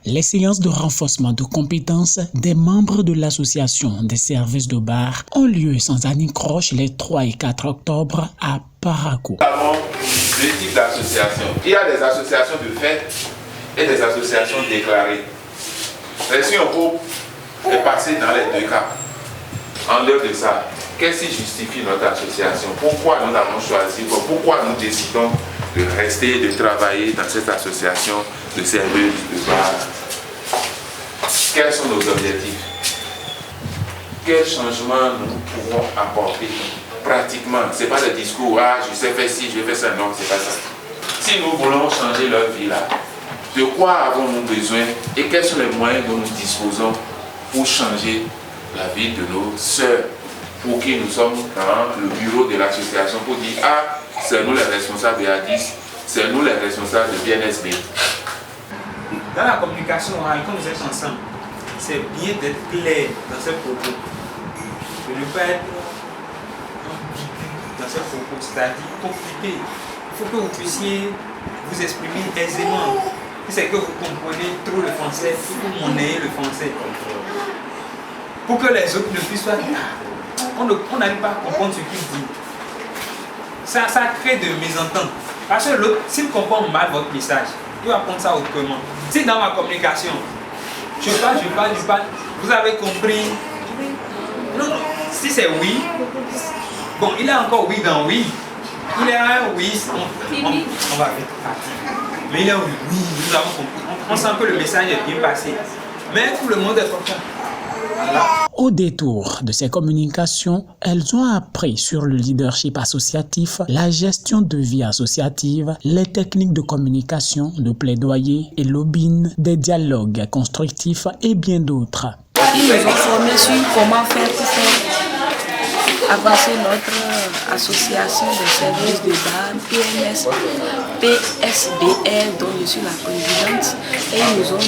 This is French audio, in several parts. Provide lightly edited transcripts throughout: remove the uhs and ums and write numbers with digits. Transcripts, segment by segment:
Les séances de renforcement de compétences des membres de l'association des services de bar ont lieu sans anicroche les 3 et 4 octobre à Parakou. Nous avons deux types d'associations. Il y a des associations de fait et des associations déclarées. Si un groupe est passé dans les deux cas, en dehors de ça, qu'est-ce qui justifie notre association? Pourquoi nous avons choisi, pourquoi nous décidons de rester, de travailler dans cette association de services de bar? Quels sont nos objectifs? Quels changements nous pouvons apporter pratiquement? Ce n'est pas le discours, je sais faire ci, je vais faire ça, non, c'est pas ça. Si nous voulons changer leur vie là, de quoi avons-nous besoin et quels sont les moyens dont nous disposons pour changer la vie de nos sœurs, pour qui nous sommes dans le bureau de l'association, pour dire, c'est nous les responsables de ADIS, c'est nous les responsables de BNSB. Dans la communication orale, quand vous êtes ensemble, c'est bien d'être clair dans ses propos, de ne pas être ambigu dans ses propos, c'est-à-dire compliqué. Il faut que vous puissiez vous exprimer aisément. Si c'est que vous comprenez trop le français, il faut que vous monnayez le français. Pour que les autres ne puissent pas dire, on n'arrive pas à comprendre ce qu'il dit. Ça crée de mésententes. Parce que l'autre, s'il comprend mal votre message, il va prendre ça autrement. Si dans ma communication, je parle, vous avez compris? Non, si c'est oui, bon, il a encore oui dans oui. Il est un oui, on va vite partir. Mais il est un oui, nous avons compris. On sent que le message est bien passé. Mais tout le monde est content. Voilà. Au détour de ces communications, elles ont appris sur le leadership associatif, la gestion de vie associative, les techniques de communication, de plaidoyer et lobbying, des dialogues constructifs et bien d'autres. Ils nous ont formés sur comment faire pour faire avancer notre association des services de bar, PSBL, dont je suis la présidente. Et ils nous ont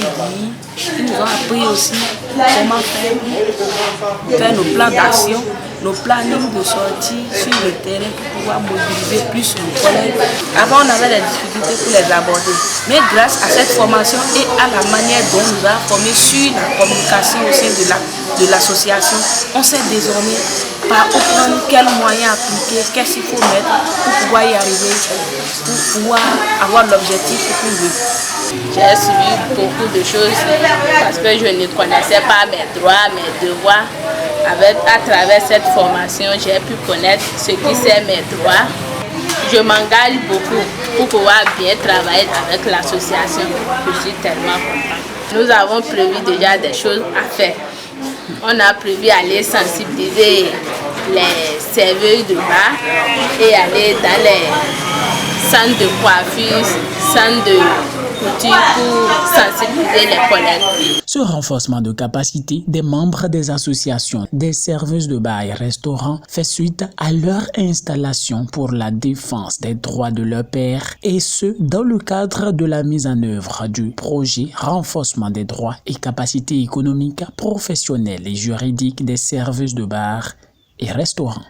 appris aussi comment faire nos plans d'action, nos plannings de sortie sur le terrain pour pouvoir mobiliser plus nos collègues. Avant, on avait des difficultés pour les aborder. Mais grâce à cette formation et à la manière dont on nous a formés sur la communication au sein de l'association, on sait désormais par où prendre, quels moyens appliquer, qu'est-ce qu'il faut mettre pour pouvoir y arriver, pour pouvoir avoir l'objectif qu'on veut. J'ai suivi beaucoup de choses parce que je ne connaissais pas mes droits, mes devoirs. À travers cette formation, j'ai pu connaître ce qui sont mes droits. Je m'engage beaucoup pour pouvoir bien travailler avec l'association. Je suis tellement contente. Nous avons prévu déjà des choses à faire. On a prévu aller sensibiliser les serveurs de bar et aller dans les centres de coiffure, centres de couture pour sensibiliser les collègues. Ce renforcement de capacité des membres des associations des services de bar et restaurants fait suite à leur installation pour la défense des droits de leurs pairs et ce, dans le cadre de la mise en œuvre du projet renforcement des droits et capacités économiques, professionnelles et juridiques des services de bar et restaurants.